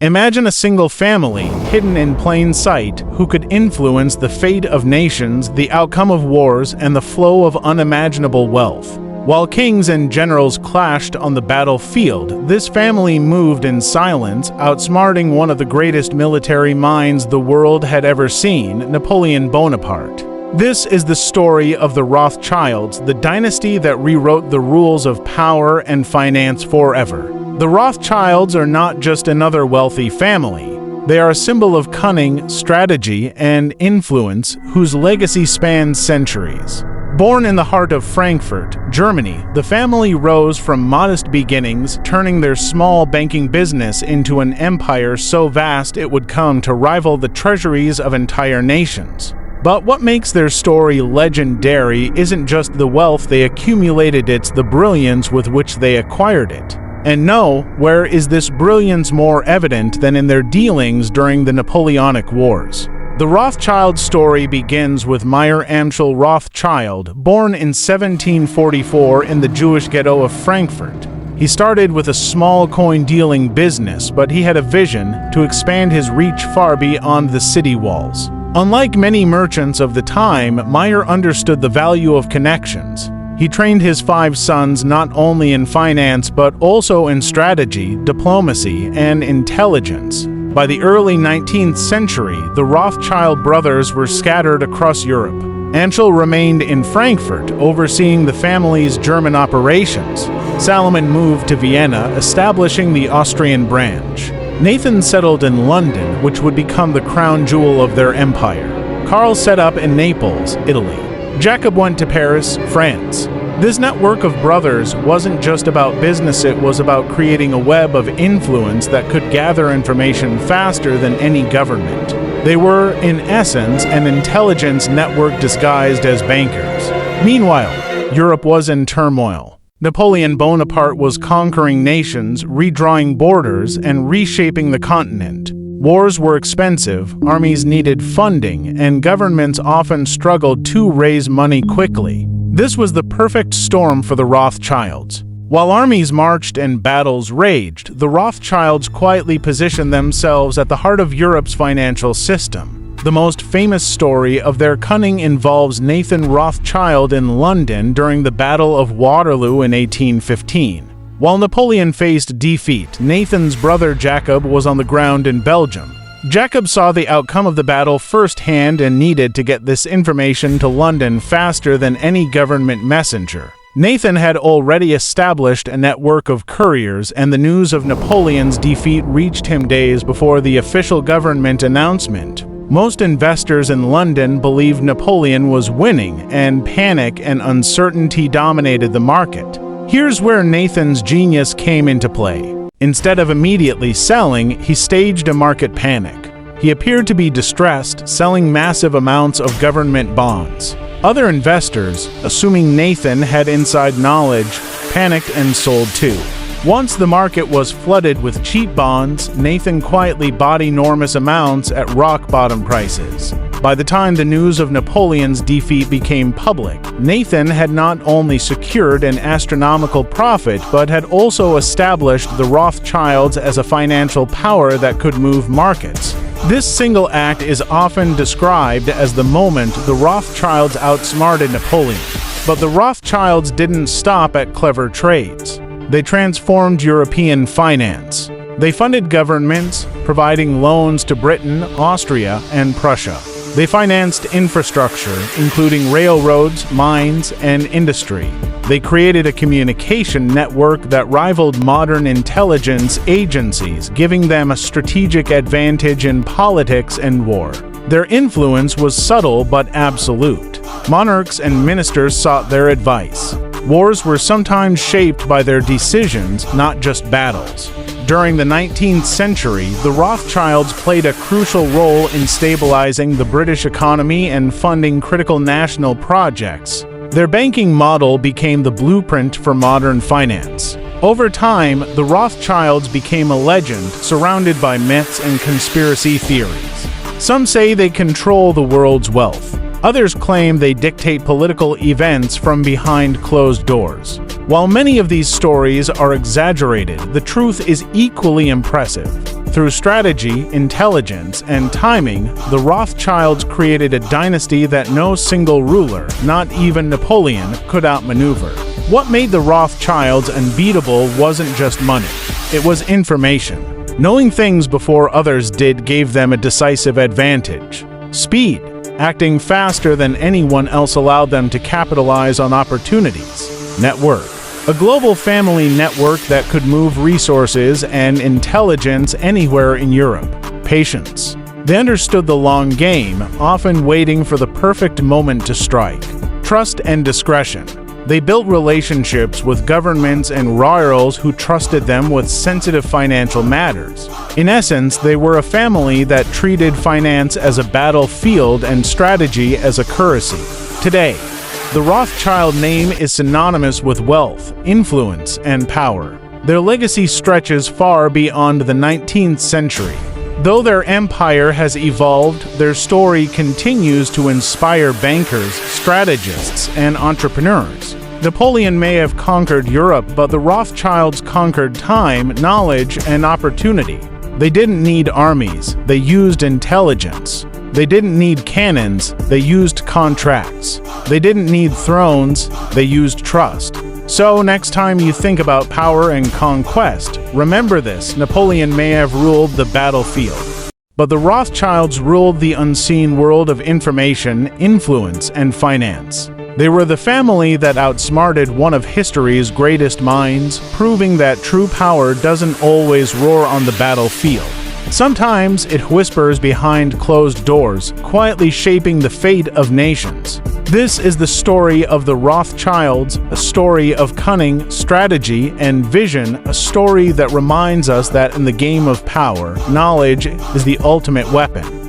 Imagine a single family, hidden in plain sight, who could influence the fate of nations, the outcome of wars, and the flow of unimaginable wealth. While kings and generals clashed on the battlefield, this family moved in silence, outsmarting one of the greatest military minds the world had ever seen, Napoleon Bonaparte. This is the story of the Rothschilds, the dynasty that rewrote the rules of power and finance forever. The Rothschilds are not just another wealthy family. They are a symbol of cunning, strategy, and influence whose legacy spans centuries. Born in the heart of Frankfurt, Germany, the family rose from modest beginnings, turning their small banking business into an empire so vast it would come to rival the treasuries of entire nations. But what makes their story legendary isn't just the wealth they accumulated, it's the brilliance with which they acquired it. And no, where is this brilliance more evident than in their dealings during the Napoleonic Wars? The Rothschild story begins with Meyer Amschel Rothschild, born in 1744 in the Jewish ghetto of Frankfurt. He started with a small coin-dealing business, but he had a vision to expand his reach far beyond the city walls. Unlike many merchants of the time, Meyer understood the value of connections. He trained his 5 sons not only in finance but also in strategy, diplomacy, and intelligence. By the early 19th century, the Rothschild brothers were scattered across Europe. Amschel remained in Frankfurt, overseeing the family's German operations. Salomon moved to Vienna, establishing the Austrian branch. Nathan settled in London, which would become the crown jewel of their empire. Karl set up in Naples, Italy. Jacob went to Paris, France. This network of brothers wasn't just about business, it was about creating a web of influence that could gather information faster than any government. They were, in essence, an intelligence network disguised as bankers. Meanwhile, Europe was in turmoil. Napoleon Bonaparte was conquering nations, redrawing borders, and reshaping the continent. Wars were expensive, armies needed funding, and governments often struggled to raise money quickly. This was the perfect storm for the Rothschilds. While armies marched and battles raged, the Rothschilds quietly positioned themselves at the heart of Europe's financial system. The most famous story of their cunning involves Nathan Rothschild in London during the Battle of Waterloo in 1815. While Napoleon faced defeat, Nathan's brother Jacob was on the ground in Belgium. Jacob saw the outcome of the battle firsthand and needed to get this information to London faster than any government messenger. Nathan had already established a network of couriers, and the news of Napoleon's defeat reached him days before the official government announcement. Most investors in London believed Napoleon was winning, and panic and uncertainty dominated the market. Here's where Nathan's genius came into play. Instead of immediately selling, he staged a market panic. He appeared to be distressed, selling massive amounts of government bonds. Other investors, assuming Nathan had inside knowledge, panicked and sold too. Once the market was flooded with cheap bonds, Nathan quietly bought enormous amounts at rock-bottom prices. By the time the news of Napoleon's defeat became public, Nathan had not only secured an astronomical profit, but had also established the Rothschilds as a financial power that could move markets. This single act is often described as the moment the Rothschilds outsmarted Napoleon. But the Rothschilds didn't stop at clever trades. They transformed European finance. They funded governments, providing loans to Britain, Austria, and Prussia. They financed infrastructure, including railroads, mines, and industry. They created a communication network that rivaled modern intelligence agencies, giving them a strategic advantage in politics and war. Their influence was subtle but absolute. Monarchs and ministers sought their advice. Wars were sometimes shaped by their decisions, not just battles. During the 19th century, the Rothschilds played a crucial role in stabilizing the British economy and funding critical national projects. Their banking model became the blueprint for modern finance. Over time, the Rothschilds became a legend, surrounded by myths and conspiracy theories. Some say they control the world's wealth. Others claim they dictate political events from behind closed doors. While many of these stories are exaggerated, the truth is equally impressive. Through strategy, intelligence, and timing, the Rothschilds created a dynasty that no single ruler, not even Napoleon, could outmaneuver. What made the Rothschilds unbeatable wasn't just money. It was information. Knowing things before others did gave them a decisive advantage. Speed. Acting faster than anyone else allowed them to capitalize on opportunities. Network. A global family network that could move resources and intelligence anywhere in Europe. Patience. They understood the long game, often waiting for the perfect moment to strike. Trust and discretion. They built relationships with governments and royals who trusted them with sensitive financial matters. In essence, they were a family that treated finance as a battlefield and strategy as a currency. Today, the Rothschild name is synonymous with wealth, influence, and power. Their legacy stretches far beyond the 19th century. Though their empire has evolved, their story continues to inspire bankers, strategists, and entrepreneurs. Napoleon may have conquered Europe, but the Rothschilds conquered time, knowledge, and opportunity. They didn't need armies, they used intelligence. They didn't need cannons, they used contracts. They didn't need thrones, they used trust. So next time you think about power and conquest, remember this: Napoleon may have ruled the battlefield, but the Rothschilds ruled the unseen world of information, influence, and finance. They were the family that outsmarted one of history's greatest minds, proving that true power doesn't always roar on the battlefield. Sometimes it whispers behind closed doors, quietly shaping the fate of nations. This is the story of the Rothschilds, a story of cunning, strategy, and vision, a story that reminds us that in the game of power, knowledge is the ultimate weapon.